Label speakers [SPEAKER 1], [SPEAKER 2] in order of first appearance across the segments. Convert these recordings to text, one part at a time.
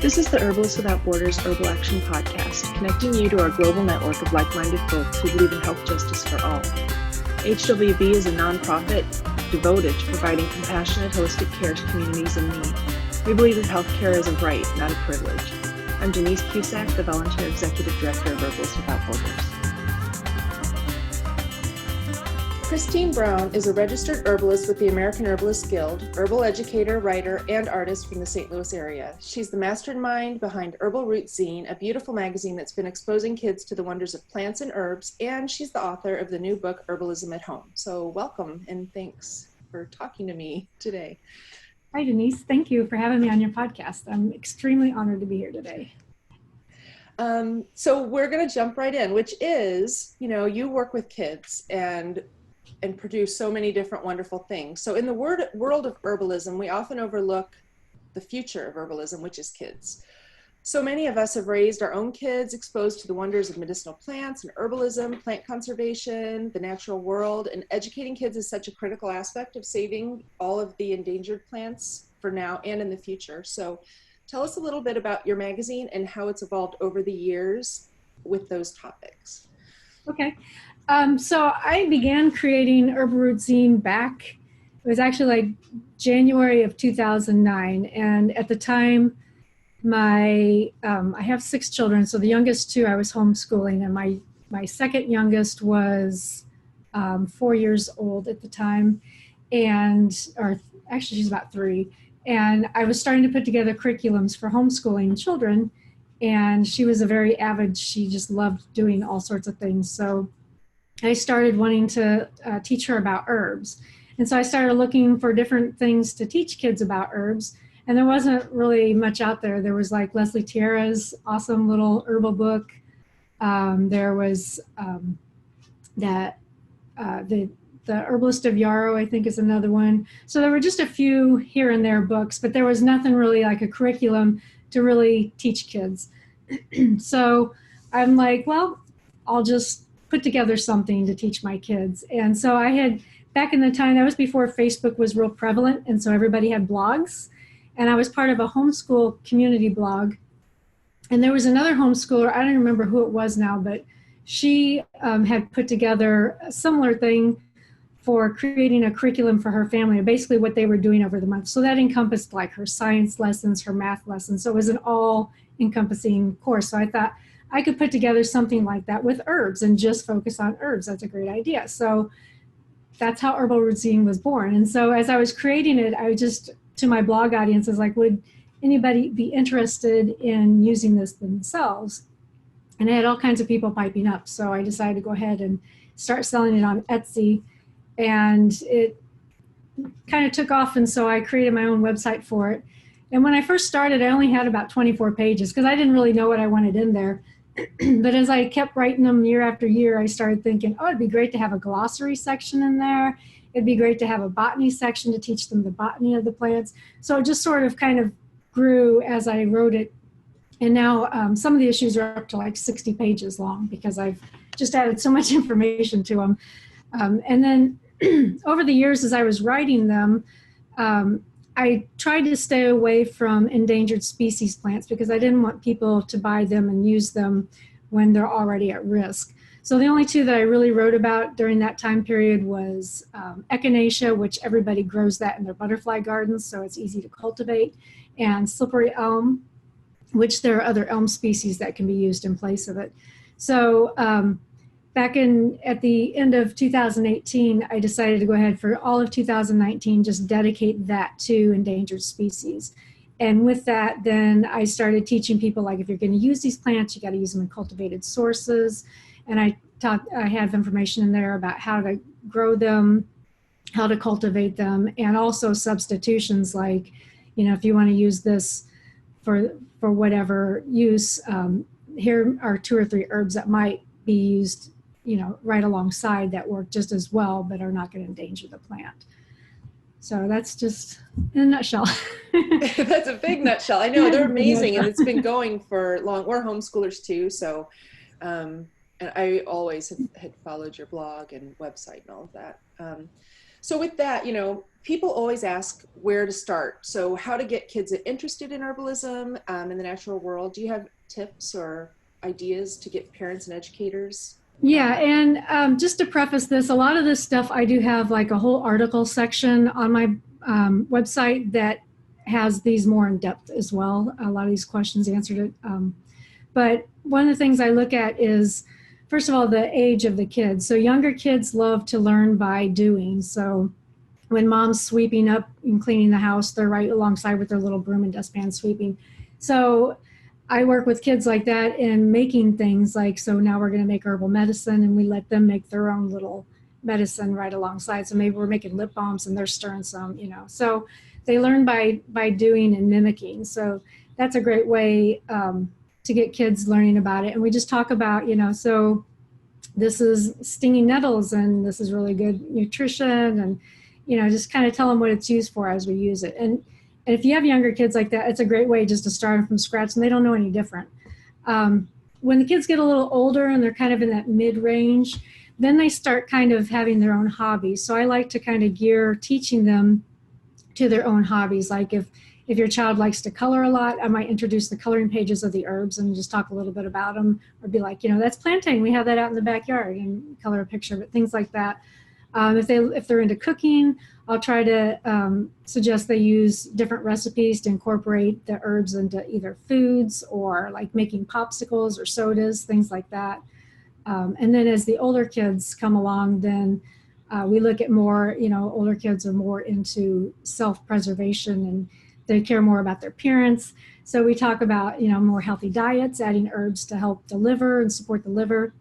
[SPEAKER 1] This is the Herbalists Without Borders Herbal Action Podcast, connecting you to our global network of like-minded folks who believe in health justice for all. HWB is a nonprofit devoted to providing compassionate, holistic care to communities in need. We believe that health care is a right, not a privilege. I'm Denise Cusack, the Volunteer Executive Director of Herbalists Without Borders. Kristine Brown is a registered herbalist with the American Herbalist Guild, herbal educator, writer, and artist from the St. Louis area. She's the mastermind behind Herbal Zine, a beautiful magazine that's been exposing kids to the wonders of plants and herbs, and she's the author of the new book, Herbalism at Home. So welcome, and thanks for talking to me today.
[SPEAKER 2] Hi, Denise. Thank you for having me on your podcast. I'm extremely honored to be here today.
[SPEAKER 1] So we're going to jump right in, which is, you work with kids and produce so many different wonderful things. So in the world of herbalism, we often overlook the future of herbalism, which is kids. So many of us have raised our own kids, exposed to the wonders of medicinal plants and herbalism, plant conservation, the natural world, and educating kids is such a critical aspect of saving all of the endangered plants for now and in the future. So tell us a little bit about your magazine and how it's evolved over the years with those topics.
[SPEAKER 2] Okay. So I began creating Herbal Zine back, it was actually like January of 2009. And at the time, I have 6 children. So the youngest 2 I was homeschooling, and my second youngest was 4 years old at the time. Or actually she's about 3. And I was starting to put together curriculums for homeschooling children. And she was a very avid, she just loved doing all sorts of things. So I started wanting to teach her about herbs. And so I started looking for different things to teach kids about herbs. And there wasn't really much out there. There was like Leslie Tierra's awesome little herbal book. There was the Herbalist of Yarrow, I think, is another one. So there were just a few here and there books, but there was nothing really like a curriculum to really teach kids. So I'm like, well, I'll just put together something to teach my kids. And so I had, back in the time, that was before Facebook was real prevalent, and so everybody had blogs. And I was part of a homeschool community blog. And there was another homeschooler, I don't remember who it was now, but she had put together a similar thing for creating a curriculum for her family, basically what they were doing over the month. So that encompassed like her science lessons, her math lessons. So it was an all-encompassing course. So I thought I could put together something like that with herbs and just focus on herbs. That's a great idea. So that's how Herbal Zine was born. And so as I was creating it, I just, to my blog audience, is like, would anybody be interested in using this themselves? And I had all kinds of people piping up. So I decided to go ahead and start selling it on Etsy. And it kind of took off, and so I created my own website for it. And when I first started, I only had about 24 pages because I didn't really know what I wanted in there. But as I kept writing them year after year, I started thinking, oh, it'd be great to have a glossary section in there. It'd be great to have a botany section to teach them the botany of the plants. So it just sort of kind of grew as I wrote it. And now some of the issues are up to like 60 pages long because I've just added so much information to them. And then over the years, as I was writing them, I tried to stay away from endangered species plants because I didn't want people to buy them and use them when they're already at risk. So the only 2 that I really wrote about during that time period was echinacea, which everybody grows that in their butterfly gardens, so it's easy to cultivate, and slippery elm, which there are other elm species that can be used in place of it. So at the end of 2018, I decided to go ahead for all of 2019, just dedicate that to endangered species. And with that, then I started teaching people, like, if you're going to use these plants, you got to use them in cultivated sources. And I have information in there about how to grow them, how to cultivate them, and also substitutions, like, if you want to use this for whatever use, here are 2 or 3 herbs that might be used right alongside that work just as well, but are not going to endanger the plant. So that's just in a nutshell.
[SPEAKER 1] That's a big nutshell. I know, they're amazing, and it's been going for long. We're homeschoolers too, so and I always had followed your blog and website and all of that. So with that, people always ask where to start. So how to get kids interested in herbalism, in the natural world. Do you have tips or ideas to get parents and educators?
[SPEAKER 2] Yeah, and just to preface this, a lot of this stuff I do have like a whole article section on my website that has these more in depth as well. A lot of these questions answered it. But one of the things I look at is, first of all, the age of the kids. So younger kids love to learn by doing. So when mom's sweeping up and cleaning the house, they're right alongside with their little broom and dustpan sweeping. So I work with kids like that in making things like, so now we're going to make herbal medicine, and we let them make their own little medicine right alongside. So maybe we're making lip balms and they're stirring some, So they learn by doing and mimicking. So that's a great way to get kids learning about it. And we just talk about, so this is stinging nettles and this is really good nutrition, and, just kind of tell them what it's used for as we use it. And if you have younger kids like that, it's a great way just to start them from scratch, and they don't know any different. When the kids get a little older and they're kind of in that mid-range, then they start kind of having their own hobbies. So I like to kind of gear teaching them to their own hobbies. Like if your child likes to color a lot, I might introduce the coloring pages of the herbs and just talk a little bit about them, or be like, that's plantain. We have that out in the backyard, and color a picture of it, things like that. If they're into cooking, I'll try to suggest they use different recipes to incorporate the herbs into either foods or like making popsicles or sodas, things like that. And then as the older kids come along, then we look at more, older kids are more into self-preservation and they care more about their appearance. So we talk about, more healthy diets, adding herbs to help the liver and support the liver,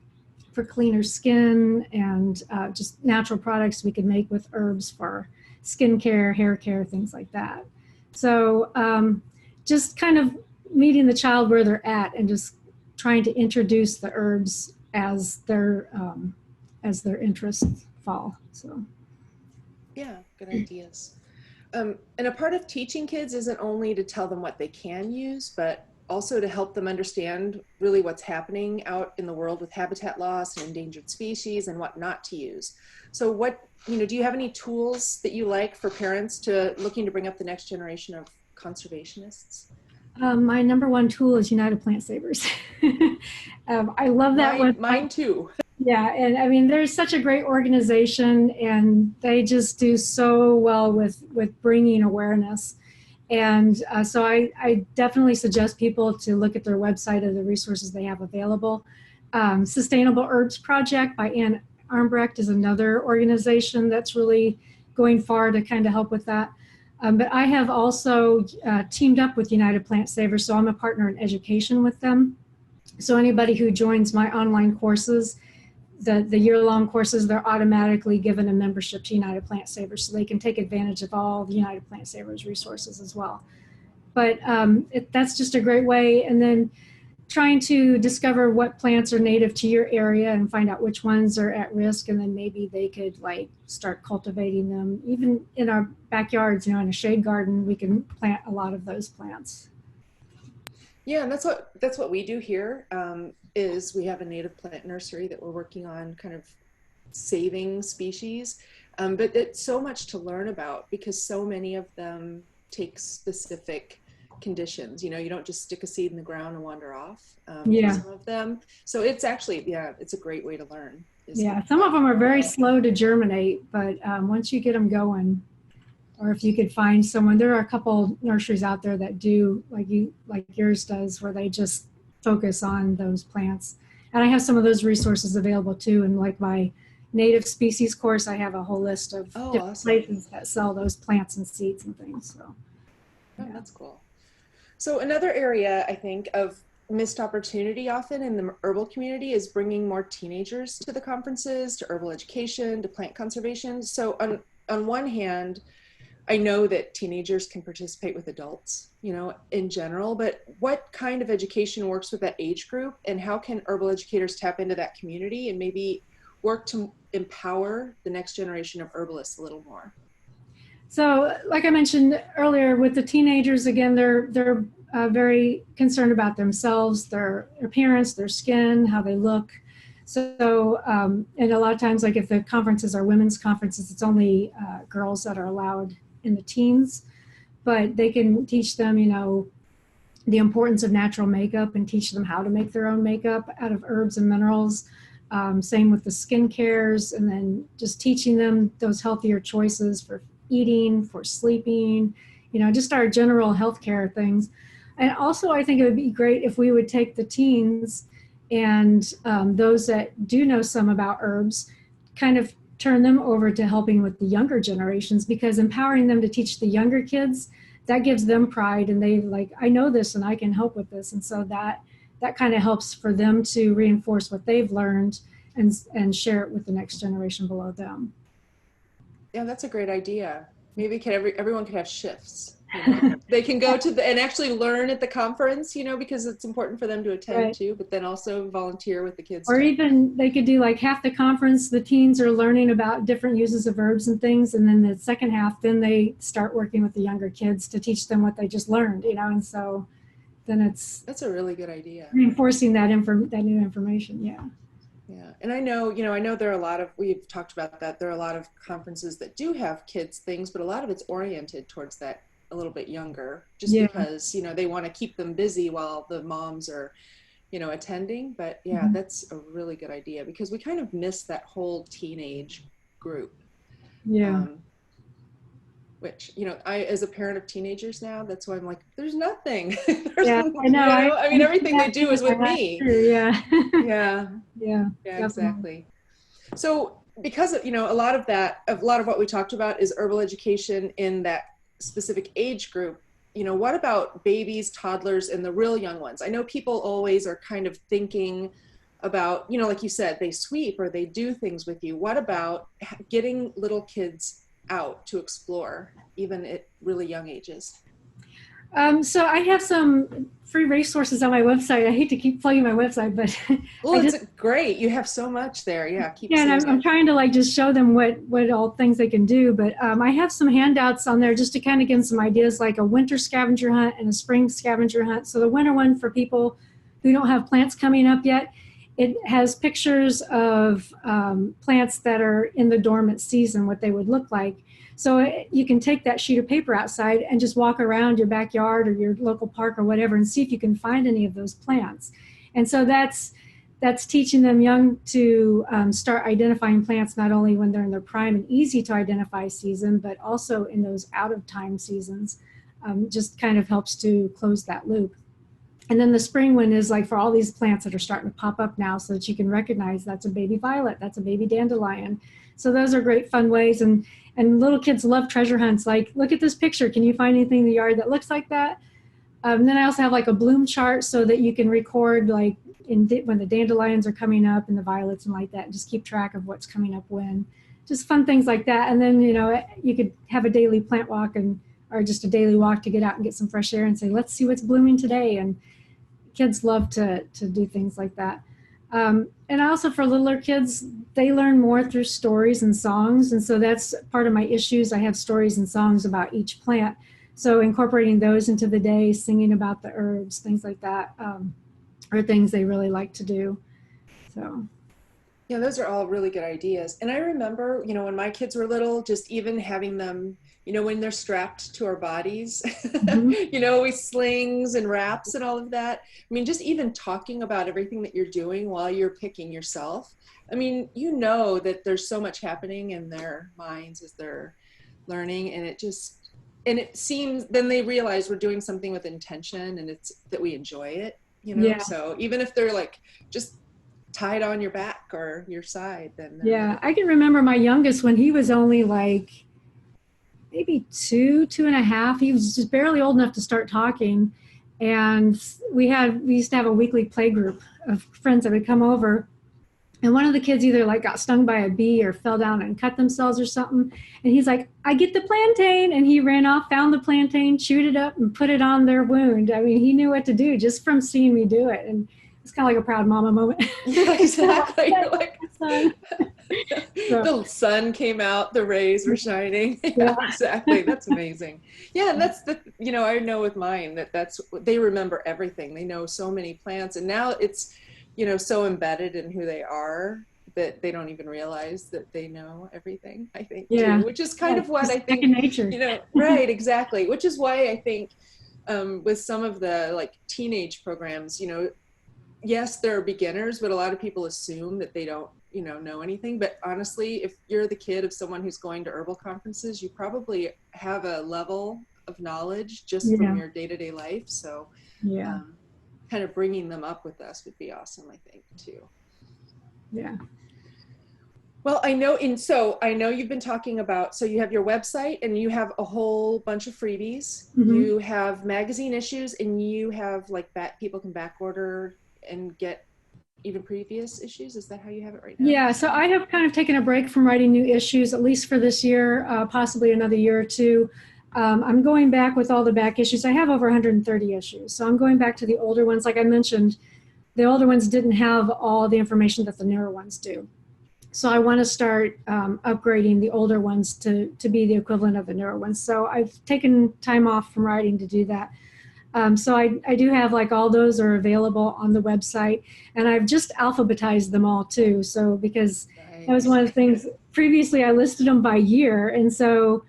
[SPEAKER 2] for cleaner skin, and just natural products we can make with herbs for skin care, hair care, things like that. So just kind of meeting the child where they're at and just trying to introduce the herbs as their interests fall. So
[SPEAKER 1] yeah, good ideas. And a part of teaching kids isn't only to tell them what they can use, but also to help them understand really what's happening out in the world with habitat loss and endangered species and what not to use. So do you have any tools that you like for parents looking to bring up the next generation of conservationists?
[SPEAKER 2] My number one tool is United Plant Savers. I love that one.
[SPEAKER 1] Mine too.
[SPEAKER 2] Yeah, and I mean, there's such a great organization, and they just do so well with bringing awareness. And so I definitely suggest people to look at their website of the resources they have available. Sustainable Herbs Project by Ann Armbrecht is another organization that's really going far to kind of help with that. But I have also teamed up with United Plant Savers, so I'm a partner in education with them. So anybody who joins my online courses, the year-long courses, they're automatically given a membership to United Plant Savers, so they can take advantage of all the United Plant Savers resources as well. But that's just a great way. And then trying to discover what plants are native to your area and find out which ones are at risk, and then maybe they could start cultivating them. Even in our backyards, in a shade garden, we can plant a lot of those plants.
[SPEAKER 1] Yeah, and that's what we do here. Is we have a native plant nursery that we're working on kind of saving species. But it's so much to learn about because so many of them take specific conditions. You don't just stick a seed in the ground and wander off. Some of them. So it's actually, it's a great way to learn.
[SPEAKER 2] Some of them are very slow to germinate, but once you get them going, or if you could find someone, there are a couple nurseries out there that do like yours does, where they just focus on those plants. And I have some of those resources available too. And like my native species course, I have a whole list of different places that sell those plants and seeds and things. So
[SPEAKER 1] that's cool. So another area I think of missed opportunity often in the herbal community is bringing more teenagers to the conferences, to herbal education, to plant conservation. So on one hand, I know that teenagers can participate with adults, in general, but what kind of education works with that age group, and how can herbal educators tap into that community and maybe work to empower the next generation of herbalists a little more?
[SPEAKER 2] So like I mentioned earlier, with the teenagers, again, they're very concerned about themselves, their appearance, their skin, how they look. So, and a lot of times, like if the conferences are women's conferences, it's only girls that are allowed in the teens, but they can teach them, the importance of natural makeup and teach them how to make their own makeup out of herbs and minerals. Same with the skin cares, and then just teaching them those healthier choices for eating, for sleeping, just our general healthcare things. And also, I think it would be great if we would take the teens and those that do know some about herbs, kind of turn them over to helping with the younger generations, because empowering them to teach the younger kids, that gives them pride, and they like, I know this and I can help with this. And so that kind of helps for them to reinforce what they've learned and share it with the next generation below them.
[SPEAKER 1] Yeah, that's a great idea. Maybe everyone could have shifts. They can go to and actually learn at the conference, because it's important for them to attend too, but then also volunteer with the kids.
[SPEAKER 2] Or even they could do like half the conference, the teens are learning about different uses of herbs and things. And then the second half, then they start working with the younger kids to teach them what they just learned, and so then that's
[SPEAKER 1] a really good idea.
[SPEAKER 2] Reinforcing that new information. Yeah.
[SPEAKER 1] Yeah. And I know there are we've talked about that. There are a lot of conferences that do have kids things, but a lot of it's oriented towards that a little bit younger, just because, they want to keep them busy while the moms are, attending. But yeah, that's a really good idea, because we kind of miss that whole teenage group.
[SPEAKER 2] Yeah.
[SPEAKER 1] Which, I, as a parent of teenagers now, that's why I'm like, there's nothing.
[SPEAKER 2] I know.
[SPEAKER 1] I mean, everything they do is with me.
[SPEAKER 2] Yeah.
[SPEAKER 1] Yeah, exactly. So because, a lot of what we talked about is herbal education in that specific age group, what about babies, toddlers, and the real young ones? I know people always are kind of thinking about, like you said, they sweep or they do things with you. What about getting little kids out to explore, even at really young ages?
[SPEAKER 2] So I have some free resources on my website. I hate to keep plugging my website, but
[SPEAKER 1] it's great. You have so much there. Yeah.
[SPEAKER 2] And I'm trying to just show them what all things they can do. But I have some handouts on there just to kind of give them some ideas, like a winter scavenger hunt and a spring scavenger hunt. So the winter one, for people who don't have plants coming up yet, it has pictures of plants that are in the dormant season, what they would look like. So you can take that sheet of paper outside and just walk around your backyard or your local park or whatever and see if you can find any of those plants. And so that's teaching them young to start identifying plants, not only when they're in their prime and easy to identify season, but also in those out of time seasons. Just kind of helps to close that loop. And then the spring one is like for all these plants that are starting to pop up now, so that you can recognize that's a baby violet, that's a baby dandelion. So those are great fun ways. And little kids love treasure hunts. Like, look at this picture. Can you find anything in the yard that looks like that? And then I also have like a bloom chart so that you can record like when the dandelions are coming up and the violets and like that, and just keep track of what's coming up when. Just fun things like that. And then, you could have a daily plant walk or just a daily walk to get out and get some fresh air and say, let's see what's blooming today. And kids love to do things like that. And also for littler kids, they learn more through stories and songs. And so that's part of my issues. I have stories and songs about each plant. So incorporating those into the day, singing about the herbs, things like that, are things they really like to do. So.
[SPEAKER 1] Yeah, those are all really good ideas. And I remember, when my kids were little, just even having them, when they're strapped to our bodies, with slings and wraps and all of that. I mean, just even talking about everything that you're doing while you're picking yourself. I mean, that there's so much happening in their minds as they're learning, and it seems, then they realize we're doing something with intention, and it's that we enjoy it,
[SPEAKER 2] Yeah.
[SPEAKER 1] So even if they're like just tied on your back or your side, then
[SPEAKER 2] yeah, I can remember my youngest when he was only like maybe 2.5. He was just barely old enough to start talking, and we used to have a weekly play group of friends that would come over, and one of the kids either like got stung by a bee or fell down and cut themselves or something, and he's like, I get the plantain, and he ran off, found the plantain, chewed it up, and put it on their wound. I mean, he knew what to do just from seeing me do it. And it's kind of like a proud mama moment.
[SPEAKER 1] Yeah, exactly. You're like, the sun came out, the rays were shining. Yeah, exactly. That's amazing. Yeah, and that's I know with mine that's they remember everything. They know so many plants, and now it's you know, so embedded in who they are that they don't even realize that they know everything, I think,
[SPEAKER 2] Yeah.
[SPEAKER 1] too, which is kind of what I think,
[SPEAKER 2] second nature.
[SPEAKER 1] you know, right, exactly. Which is why I think with some of the like teenage programs, you know, yes, there are beginners, but a lot of people assume that they don't, you know anything. But honestly, if you're the kid of someone who's going to herbal conferences, you probably have a level of knowledge just from your day-to-day life. So
[SPEAKER 2] Yeah.
[SPEAKER 1] kind of bringing them up with us would be awesome, I think, too.
[SPEAKER 2] Yeah.
[SPEAKER 1] Well, I know you've been talking about, so you have your website and you have a whole bunch of freebies.
[SPEAKER 2] Mm-hmm.
[SPEAKER 1] You have magazine issues, and you have like people can back order and get even previous issues. Is that how you have it right now?
[SPEAKER 2] Yeah, so I have kind of taken a break from writing new issues, at least for this year, possibly another year or two. I'm going back with all the back issues. I have over 130 issues. So I'm going back to the older ones. Like I mentioned, the older ones didn't have all the information that the newer ones do. So I want to start upgrading the older ones to be the equivalent of the newer ones. So I've taken time off from writing to do that. So I do have like all those are available on the website, and I've just alphabetized them all too. So because that was one of the things previously I listed them by year. And so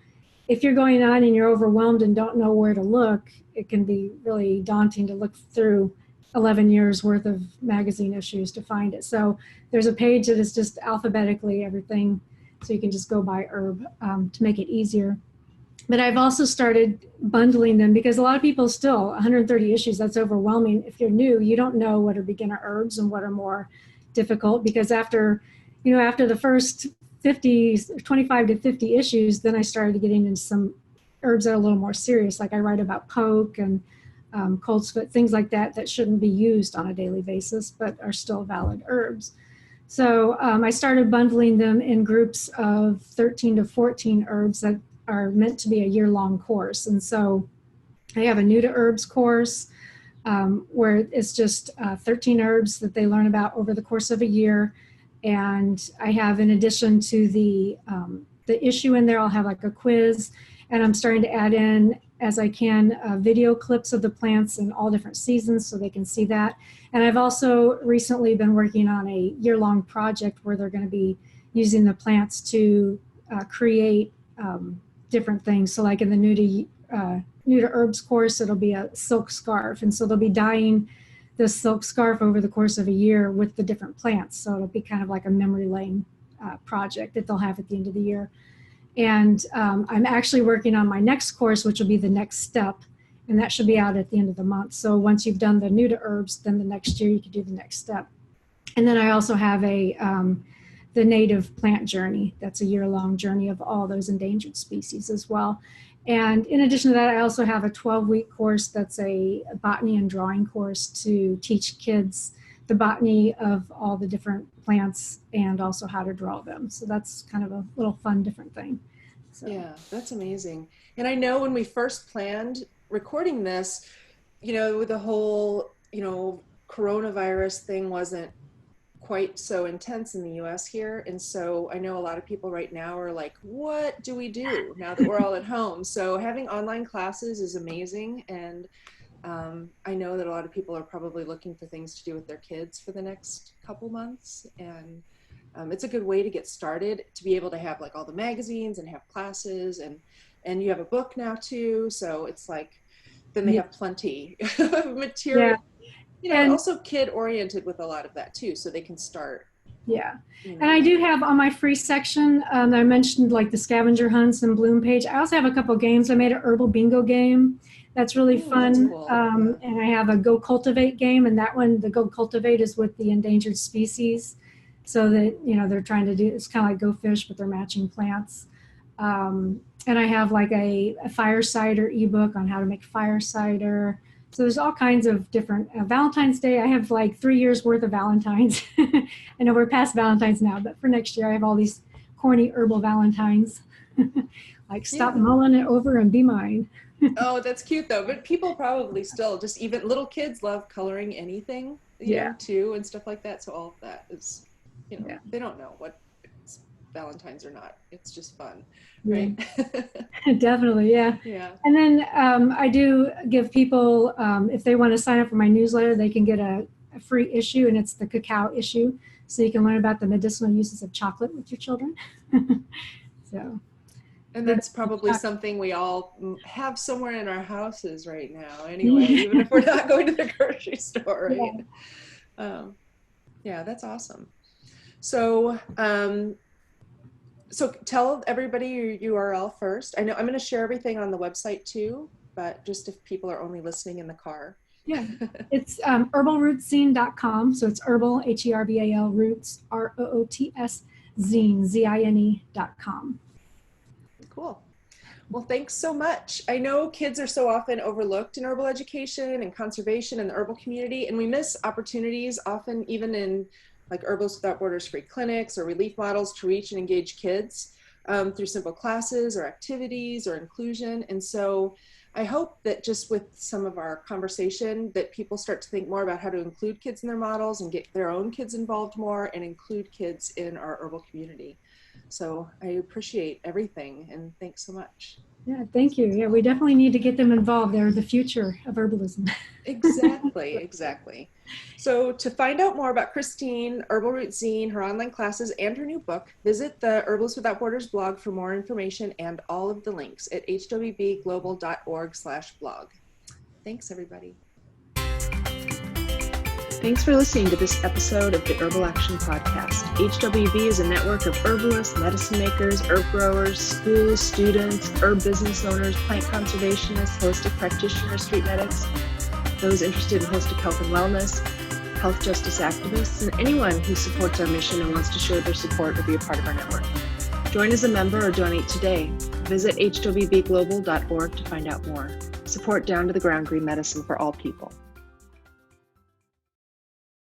[SPEAKER 2] if you're going on and you're overwhelmed and don't know where to look, it can be really daunting to look through 11 years worth of magazine issues to find it. So there's a page that is just alphabetically everything. So you can just go by herb to make it easier. But I've also started bundling them because a lot of people still, 130 issues, that's overwhelming. If you're new, you don't know what are beginner herbs and what are more difficult, because after the first 25 to 50 issues, then I started getting into some herbs that are a little more serious. Like I write about poke and cold foot, things like that shouldn't be used on a daily basis, but are still valid herbs. So I started bundling them in groups of 13 to 14 herbs that are meant to be a year-long course. And so I have a new to herbs course where it's just 13 herbs that they learn about over the course of a year. And I have, in addition to the issue in there, I'll have like a quiz, and I'm starting to add in, as I can, video clips of the plants in all different seasons so they can see that. And I've also recently been working on a year-long project where they're going to be using the plants to create different things. So like in the new to herbs course, it'll be a silk scarf. And so they'll be dyeing this silk scarf over the course of a year with the different plants. So it'll be kind of like a memory lane project that they'll have at the end of the year. And I'm actually working on my next course, which will be the next step. And that should be out at the end of the month. So once you've done the new to herbs, then the next year you can do the next step. And then I also have the native plant journey. That's a year-long journey of all those endangered species as well. And in addition to that, I also have a 12-week course that's a botany and drawing course to teach kids the botany of all the different plants and also how to draw them. So that's kind of a little fun, different thing. So.
[SPEAKER 1] Yeah, that's amazing. And I know when we first planned recording this, with the whole, coronavirus thing wasn't quite so intense in the US here. And so I know a lot of people right now are like, what do we do now that we're all at home? So having online classes is amazing. And I know that a lot of people are probably looking for things to do with their kids for the next couple months. And it's a good way to get started, to be able to have like all the magazines and have classes, and you have a book now too. So it's like, then they have plenty of material. Yeah. And also kid oriented with a lot of that too, so they can start.
[SPEAKER 2] Yeah. And I do have on my free section, I mentioned like the scavenger hunts and bloom page. I also have a couple games. I made an herbal bingo game. That's really fun. That's cool. And I have a Go Cultivate game, and that one, the Go Cultivate, is with the endangered species. So that, they're trying to do, it's kind of like Go Fish, but they're matching plants. And I have like a fire cider ebook on how to make fire cider. So there's all kinds of different Valentine's Day. I have like 3 years worth of Valentines. I know we're past Valentine's now, but for next year I have all these corny herbal Valentines. Like stop mulling it over and be mine.
[SPEAKER 1] Oh, that's cute though. But people probably still just, even little kids love coloring anything, too, and stuff like that. So all of that is, they don't know what it's Valentine's or not. It's just fun, right?
[SPEAKER 2] Definitely, yeah. And then I do give people, if they want to sign up for my newsletter, they can get a a free issue, and it's the cacao issue. So you can learn about the medicinal uses of chocolate with your children. So.
[SPEAKER 1] And that's probably something we all have somewhere in our houses right now anyway, even if we're not going to the grocery store, right? Yeah, that's awesome. So, so tell everybody your URL first. I know I'm going to share everything on the website too, but just if people are only listening in the car.
[SPEAKER 2] Yeah, it's herbalrootszine.com. So it's herbal, Herbal, roots, Roots, zine, Zine.com.
[SPEAKER 1] Cool. Well, thanks so much. I know kids are so often overlooked in herbal education and conservation in the herbal community, and we miss opportunities often even in like Herbalists Without Borders free clinics or relief models to reach and engage kids through simple classes or activities or inclusion. And so I hope that just with some of our conversation that people start to think more about how to include kids in their models and get their own kids involved more and include kids in our herbal community. So I appreciate everything and thanks so much.
[SPEAKER 2] Yeah, thank you. Yeah, we definitely need to get them involved. They're the future of herbalism.
[SPEAKER 1] Exactly, exactly. So to find out more about Kristine, Herbal Root Zine, her online classes, and her new book, visit the Herbalists Without Borders blog for more information and all of the links at hwbglobal.org/blog. Thanks, everybody. Thanks for listening to this episode of the Herbal Action Podcast. HWB is a network of herbalists, medicine makers, herb growers, schools, students, herb business owners, plant conservationists, holistic practitioners, street medics, those interested in holistic health and wellness, health justice activists, and anyone who supports our mission and wants to show their support or be a part of our network. Join as a member or donate today. Visit hwbglobal.org to find out more. Support down to the ground green medicine for all people.